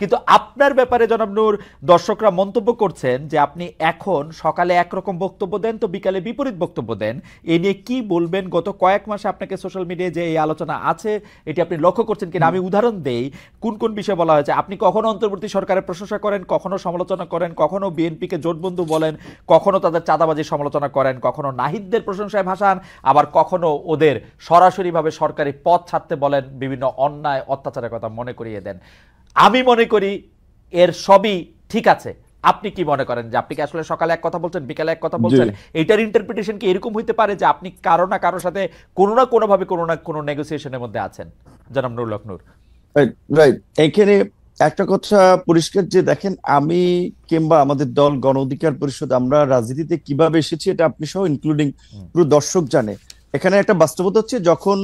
কিন্তু আপনার ব্যাপারে জনাব নূর, দর্শকরা মন্তব্য করছেন যে আপনি এখন সকালে একরকম বক্তব্য দেন তো বিকালে বিপরীত বক্তব্য দেন। এ নিয়ে কি বলবেন? গত কয়েক মাসে আপনাকে সোশ্যাল মিডিয়ায় যে এই আলোচনা আছে এটি আপনি লক্ষ্য করছেন কিনা? আমি উদাহরণ দেই কোন কোন বিষয়ে বলা হয়েছে। আপনি কখনো অন্তর্বর্তী সরকারের প্রশংসা করেন, কখনো সমালোচনা করেন, কখনো বিএনপিকে জোটবন্ধু বলেন, কখনো তাদের চাঁদাবাজির সমালোচনা করেন, কখনো নাহিদদের প্রশংসায় ভাসান, আবার কখনো ওদের সরাসরিভাবে সরকারি পদ ছাড়তে বলেন, বিভিন্ন অন্যায় অত্যাচারের কথা মনে করিয়ে দেন। আমি মনে করি এর সবই ঠিক আছে। আপনি কি মনে করেন যে আপনি কি আসলে সকালে এক কথা বলছেন, বিকালে এক কথা বলছেন? এইটার ইন্টারপ্রিটেশন কি এরকম হইতে পারে যে আপনি কারো না কারোর সাথে কোনো না কোনো ভাবে কোনো না কোনো নেগোসিয়েশনের মধ্যে আছেন? জনাব নুরুল হক নূর। রাইট, এখানে একটা কথা পরিষ্কার যে দেখেন, আমি কিংবা আমাদের দল গণ অধিকার পরিষদ আমরা রাজনীতিতে কিভাবে এসেছি এটা আপনি সহ ইনক্লুডিং পুরো দর্শক জানে। এখানে একটা বাস্তবতা হচ্ছে, যখন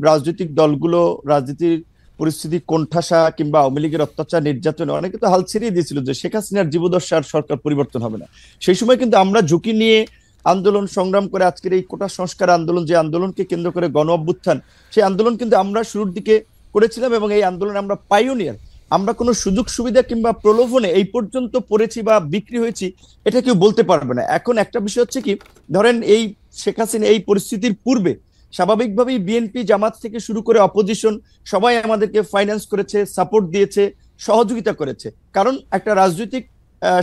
রাজনৈতিক দলগুলো রাজনীতির পরিস্থিতি কোণঠাসা কিংবা আওয়ামী লীগের অত্যাচার নির্যাতনে অনেকে তো হাল ছেড়িয়ে দিয়েছিল যে শেখ হাসিনার জীবদ্দশা আর সরকার পরিবর্তন হবে না, সেই সময় কিন্তু আমরা ঝুঁকি নিয়ে আন্দোলন সংগ্রাম করে আজকের এই কোটা সংস্কার আন্দোলন, যে আন্দোলনকে কেন্দ্র করে গণ অভ্যুত্থান, সেই আন্দোলন কিন্তু আমরা শুরুর দিকে করেছিলাম এবং এই আন্দোলনে আমরা পাইওনিয়ার। আমরা কোনো সুযোগ সুবিধা কিংবা প্রলোভনে এই পর্যন্ত পড়েছি বা বিক্রি হয়েছি এটা কেউ বলতে পারবে না। এখন একটা বিষয় হচ্ছে কি, ধরেন এই শেখ হাসিনা এই পরিস্থিতির পূর্বে স্বাভাবিকভাবেই বিএনপি জামাত থেকে শুরু করে অপোজিশন সবাই আমাদেরকে ফাইন্যান্স করেছে, সাপোর্ট দিয়েছে, সহযোগিতা করেছে। কারণ একটা রাজনৈতিক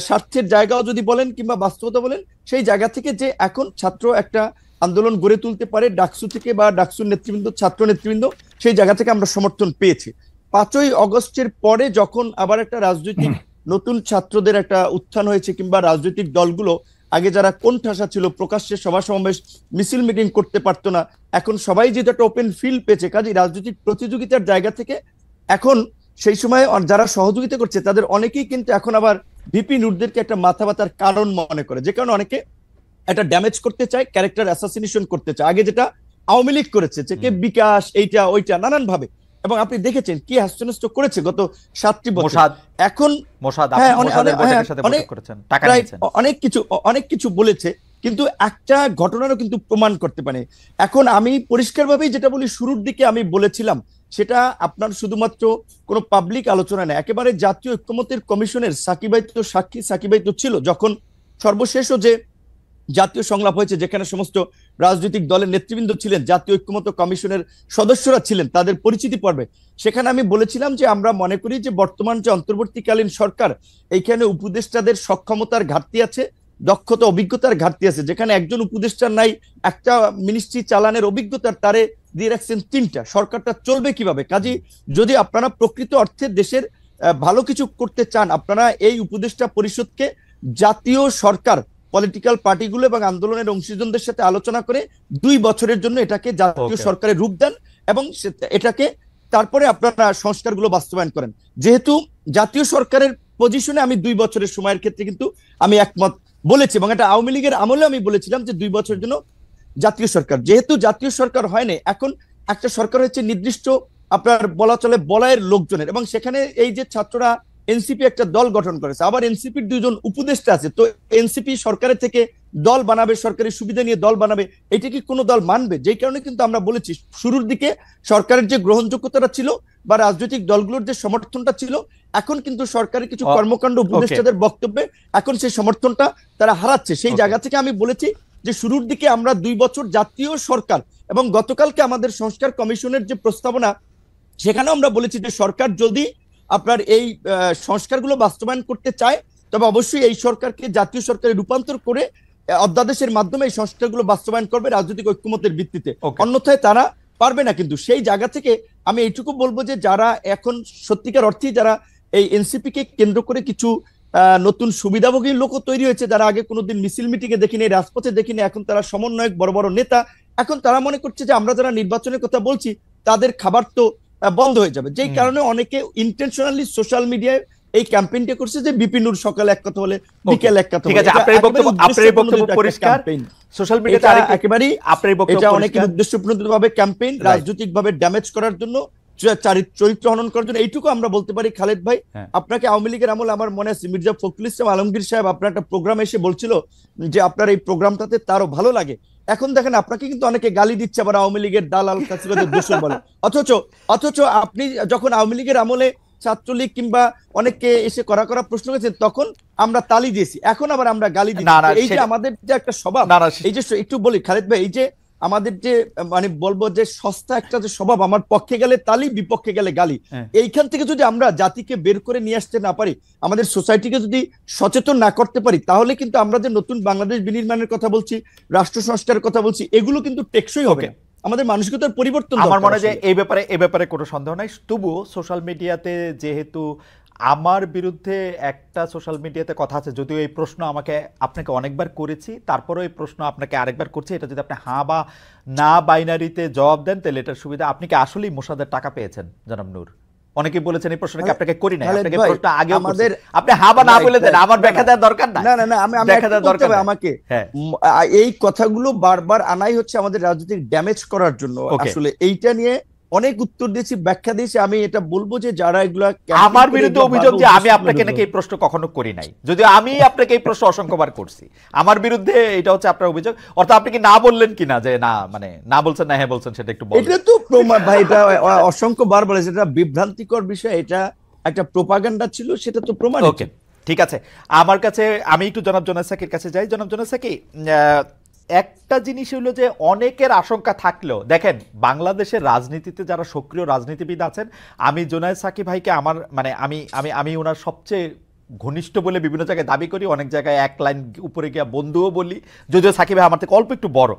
স্বার্থের জায়গাও যদি বলেন কিংবা বাস্তবতা বলেন, সেই জায়গা থেকে যে এখন ছাত্র একটা আন্দোলন গড়ে তুলতে পারে ডাকসু থেকে বা ডাকসুর নেতৃবৃন্দ, ছাত্র নেতৃবৃন্দ, সেই জায়গা থেকে আমরা সমর্থন পেয়েছি। 5ই অগস্টের পরে যখন আবার একটা রাজনৈতিক নতুন ছাত্রদের একটা উত্থান হয়েছে কিংবা রাজনৈতিক দলগুলো আগে যারা কোণঠাসা ছিল, প্রকাশ্যে সভা সমাবেশ মিছিল মিটিং করতে পারতো না, এখন সবাই যেটা একটা ওপেন ফিল্ড পেয়েছে, কাজে রাজনৈতিক প্রতিযোগিতার জায়গা থেকে এখন সেই সময় যারা সহযোগিতা করছে তাদের অনেকেই কিন্তু এখন আবার ভিপি নূরদেরকে একটা মাথা ব্যথার কারণ মনে করে, যে কারণে অনেকে একটা ড্যামেজ করতে চায়, ক্যারেক্টার অ্যাসাসিনেশন করতে চায়। আগে যেটা আওয়ামী লীগ করেছে যে কে বিকাশ এইটা ওইটা নানান ভাবে, এবং আপনি দেখেছেন কি হাস্যনষ্ট করেছে গত 7টি বছর। এখন অনেক কিছু বলেছে, কিন্তু একটা ঘটনারও কিন্তু প্রমাণ করতে পারে। এখন আমি পরিষ্কারভাবেই যেটা বলি, শুরুর দিকে আমি বলেছিলাম, সেটা আপনার শুধুমাত্র কোনো পাবলিক আলোচনা নেই, একেবারে জাতীয় ঐক্যমত্যের কমিশনের সাকিবাই তো সাক্ষী, সাকিবাই তো ছিল যখন সর্বশেষও যে জাতীয় সংলাপ হয়েছে, যেখানে সমস্ত রাজনৈতিক দলের নেতৃবৃন্দ ছিলেন, জাতীয় ঐক্যমত্য কমিশনের সদস্যরা ছিলেন, তাদের পরিচিতি পর্বে সেখানে আমি বলেছিলাম যে আমরা মনে করি যে বর্তমান যে অন্তর্বর্তীকালীন সরকার, এইখানে উপদেষ্টাদের সক্ষমতার ঘাটতি আছে, দক্ষতা অভিজ্ঞতার ঘাটতি আছে। যেখানে একজন উপদেষ্টার নাই একটা মিনিস্ট্রি চালানোর অভিজ্ঞতার, তারে দিয়ে রাখছেন 3টা, সরকারটা চলবে কিভাবে? কাজী যদি আপনারা প্রকৃত অর্থে দেশের ভালো কিছু করতে চান, আপনারা এই উপদেষ্টা পরিষদকে জাতীয় সরকার, পলিটিক্যাল পার্টিগুলো এবং আন্দোলনের অংশীজনদের সাথে আলোচনা করে 2 বছরের জন্য এটাকে জাতীয় সরকারের রূপ দেন এবং এটাকে তারপরে আপনারা সংস্কারগুলো বাস্তবায়ন করেন। যেহেতু জাতীয় সরকারের পজিশনে আমি 2 বছরের সময়ের ক্ষেত্রে কিন্তু আমি একমত বলেছি, এবং এটা আওয়ামী লীগের আমলে আমি বলেছিলাম যে 2 বছরের জন্য জাতীয় সরকার। যেহেতু জাতীয় সরকার হয় না, এখন একটা সরকার হচ্ছে নির্দিষ্ট আপনার বলা চলে বলায়ের লোকজনের, এবং সেখানে এই যে ছাত্ররা এনসিপি একটা দল গঠন করেছে, আবার এনসিপির 2 জন উপদেষ্টা আছে, তো এনসিপি সরকারের থেকে দল বানাবে, সরকারি সুবিধা নিয়ে দল বানাবে, এটা কি কোনো দল মানবে? যেই কারণে কিন্তু আমরা বলেছি শুরুর দিকে সরকারের যে গ্রহণযোগ্যতাটা ছিল বা রাজনৈতিক দলগুলোর যে সমর্থনটা ছিল, এখন কিন্তু সরকারের কিছু কর্মকাণ্ড উপদেষ্টাদের বক্তব্যে এখন সেই সমর্থনটা তারা হারাচ্ছে। সেই জায়গা থেকে আমি বলেছি যে শুরুর দিকে আমরা 2 বছর জাতীয় সরকার, এবং গতকালকে আমাদের সংস্কার কমিশনের যে প্রস্তাবনা, সেখানেও আমরা বলেছি যে সরকার যদি আপনার এই সংস্কারগুলো বাস্তবায়ন করতে চায়, তবে অবশ্যই এই সরকারকে জাতীয় সরকারে রূপান্তর করে অধ্যাদেশের মাধ্যমে এই সংস্কারগুলো বাস্তবায়ন করবে রাজনৈতিক ঐক্যমত্যের ভিত্তিতে, অন্যথায় তারা পারবে না। কিন্তু সেই জায়গা থেকে আমি এইটুকু বলবো যে যারা এখন সত্যিকার অর্থেই যারা এই এনসিপি কে কেন্দ্র করে কিছু নতুন সুবিধাভোগী লোকও তৈরি হয়েছে, যারা আগে কোনোদিন মিছিল মিটিং এ দেখিনি, রাজপথে দেখিনি, এখন তারা সমন্বয়ক, বড় বড় নেতা, এখন তারা মনে করছে যে আমরা যারা নির্বাচনের কথা বলছি তাদের খাবার তো বন্ধ হয়ে যাবে। যেই কারণে অনেকে ইন্টেনশনালি সোশ্যাল মিডিয়ায় এই ক্যাম্পেইনটা করছে যে বিপিন নূর সকালে এক কথা বলে বিকেল এক কথা। ঠিক আছে, আপনার বক্তব্য পরিষ্কার। সোশ্যাল মিডিয়াতে একেবারেই আপনার বক্তব্য, এটা অনেক উদ্দেশ্যপ্রণোদিতভাবে ক্যাম্পেইন, রাজনৈতিকভাবে ড্যামেজ করার জন্য, চরিত্র হনন করার জন্য। এইটুকু আমরা বলতে পারি। খালেদ ভাই, আপনাকে আওয়ামী লীগের আমল আমার মনে আছে, মির্জা ফখরুল ইসলাম আলমগীর সাহেব আপনার একটা প্রোগ্রামে এসে বলছিল যে আপনার এই প্রোগ্রামটাতে তারও ভালো লাগে। এখন দেখেন আপনাকে কিন্তু অনেকে গালি দিচ্ছে, আবার আওয়ামী লীগের দালাল কাছিবাদের দোষর বলে। অথচ আপনি যখন আওয়ামী লীগের আমলে ছাত্রলীগ কিংবা অনেকে এসে করা করা প্রশ্ন করেছেন, তখন আমরা তালি দিয়েছি, এখন আবার আমরা গালি না দিচ্ছি। না এই যে আমাদের যে একটা স্বভাব, না না এই যে একটু বলি খালেদ ভাই, এই যে আমাদের যে মানে বলবো যে সস্তা একটা যে স্বভাব, আমার পক্ষে গেলে তালি, বিপক্ষে গেলে গালি, হ্যাঁ। এইখান থেকে যদি আমরা জাতিকে বের করে নিয়ে আসতে না পারি, আমাদের সোসাইটিকে যদি সচেতন না করতে পারি, তাহলে কিন্তু আমরা যে নতুন বাংলাদেশ বিনির্মাণের কথা বলছি, রাষ্ট্র সংস্কারের কথা বলছি, এগুলো কিন্তু টেকসই হবে না। আমাদের মানসিকতার পরিবর্তন আমার দরকার মনে হয় যে আসলে। এই ব্যাপারে কোনো সন্দেহ নাই। তবুও সোশ্যাল মিডিয়াতে যেহেতু আমার বিরুদ্ধে একটা সোশ্যাল মিডিয়াতে কথা আছে, যদিও এই প্রশ্ন আপনাকে অনেকবার করেছি, তারপরেও এই প্রশ্ন আপনাকে আরেকবার করছি, এটা যদি আপনি হ্যাঁ বা না বাইনারিতে জবাব দেন তাহলে এটার সুবিধা। আপনি কি আসলেই মোসাদের টাকা পেয়েছেন জনাব নূর? অনেকেই বলেছেন এই প্রশ্নটা কি আপনাকে করি নাই, খালেদ আপনাকে ভাই, প্রশ্ন আগেও করছি। আমাদের আপনি হ্যাঁ বা না রাইট বলে দেন, রাইট, আমার না ব্যাখ্যা না দেওয়ার দরকার নাই। না না না, আমি আমি ব্যাখ্যা একটু দেওয়ার বলতে দরকার হবে নাই। আমাকে। হ্যাঁ, এই কথাগুলো বারবার আনাই হচ্ছে আমাদের রাজনৈতিক ড্যামেজ করার জন্য। ওকে। আসলে এইটা নিয়ে অনেক উত্তর দিয়েছি, ব্যাখ্যা দিয়েছি। আমি এটা বলবো যে যারা এগুলা আমার বিরুদ্ধে অভিযোগ যে আমি আপনাকে নাকি এই প্রশ্ন কখনো করি নাই, যদিও আমি আপনাকে এই প্রশ্ন অসংখ্যবার করছি। আমার বিরুদ্ধে এটা হচ্ছে আপনার অভিযোগ। অর্থাৎ আপনি কি না বললেন কিনা যে না, মানে না বলছেন না হ্যাঁ বলছেন, সেটা একটু বলুন। এটা তো প্রমাণ ভাই, এটা অসংখ্য বার বলেছে, এটা বিভ্রান্তিকর বিষয়, এটা একটা প্রোপাগান্ডা ছিল, সেটা তো প্রমাণিত। ওকে, ঠিক আছে। আমার কাছে আমি একটু জনাব জোনাস সাকির কাছে যাই। জনাব জোনাস সাকি, একটা জিনিস হলো যে অনেকের আশঙ্কা থাকলেও দেখেন বাংলাদেশের রাজনীতিতে যারা সক্রিয় রাজনীতিবিদ আছেন, আমি জোনায়েদ সাকি ভাইকে আমার মানে আমি আমি আমি ওনার সবচেয়ে ঘনিষ্ঠ বলে বিভিন্ন জায়গায় দাবি করি, অনেক জায়গায় এক লাইন উপরে গিয়া বন্ধুও বলি, যদিও সাকিব ভাই আমার থেকে অল্প একটু বড়।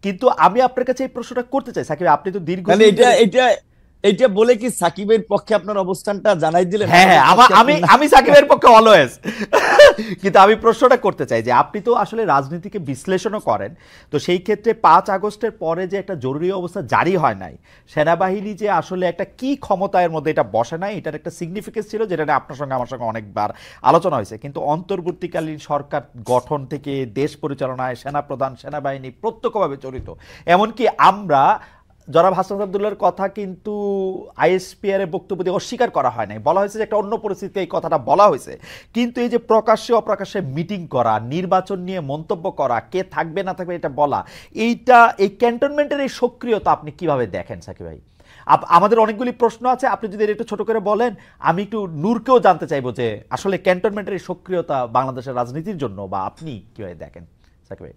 কিন্তু আমি আপনার কাছে এই প্রশ্নটা করতে চাই সাকিব ভাই, আপনি তো দীর্ঘ মানে এটা এটা এটা বলে কি সাকিবের পক্ষে আপনার অবস্থানটা জানাই দিলেন? হ্যাঁ, আমি সাকিবের পক্ষে অলওয়েজ। কিন্তু আমি প্রশ্নটা করতে চাই যে আপনি তো আসলে রাজনীতিকে বিশ্লেষণও করেন, তো সেই ক্ষেত্রে 5 আগস্টের পরে যে একটা জরুরি অবস্থা জারি হয় নাই, সেনাবাহিনী যে আসলে একটা কি ক্ষমতার মধ্যে এটা বসে নাই, এটার একটা সিগনিফিকেন্স ছিল, যেটা নিয়ে আপনার সঙ্গে আমার সঙ্গে অনেকবার আলোচনা হয়েছে। কিন্তু অন্তর্বর্তীকালীন সরকার গঠন থেকে দেশ পরিচালনায় সেনাপ্রধান, সেনাবাহিনী প্রত্যক্ষভাবে জড়িত। এমনকি আমরা জনাব হাসনাত আব্দুল্লাহর কথা কিন্তু আইএসপিআর এর বক্তব্য দিয়ে অস্বীকার করা হয় নাই, বলা হয়েছে যে একটা অন্য পরিস্থিতিতে এই কথাটা বলা হয়েছে। কিন্তু এই যে প্রকাশ্যে অপ্রকাশ্যে মিটিং করা, নির্বাচন নিয়ে মন্তব্য করা, কে থাকবে না থাকবে এটা বলা, এই ক্যান্টনমেন্টের এই সক্রিয়তা আপনি কিভাবে দেখেন সাকিব ভাই? আমাদের অনেকগুলি প্রশ্ন আছে, আপনি যদি একটু ছোট করে বলেন। আমি একটু নূরকেও জানতে চাইবো যে আসলে ক্যান্টনমেন্টের এই সক্রিয়তা বাংলাদেশের রাজনীতির জন্য বা আপনি কিভাবে দেখেন সাকিব ভাই?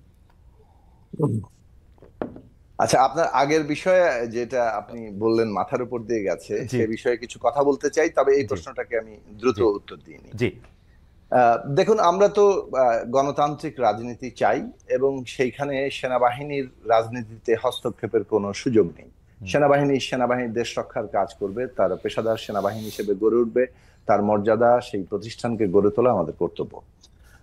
আচ্ছা, আপনার আগের বিষয়ে যেটা আপনি বললেন মাথার উপর দিয়ে গেছে, জি সে বিষয়ে কিছু কথা বলতে চাই, তবে এই জি প্রশ্নটাকে আমি দ্রুত জি উত্তর দিয়ে নিই। জি দেখুন, আমরা তো গণতান্ত্রিক রাজনীতি চাই, এবং সেইখানে সেনাবাহিনীর রাজনীতিতে হস্তক্ষেপের কোনো সুযোগ নেই। সেনাবাহিনী দেশ রক্ষার কাজ করবে, তার পেশাদার সেনাবাহিনী হিসেবে গড়ে উঠবে, তার মর্যাদা, সেই প্রতিষ্ঠানকে গড়ে তোলা আমাদের কর্তব্য।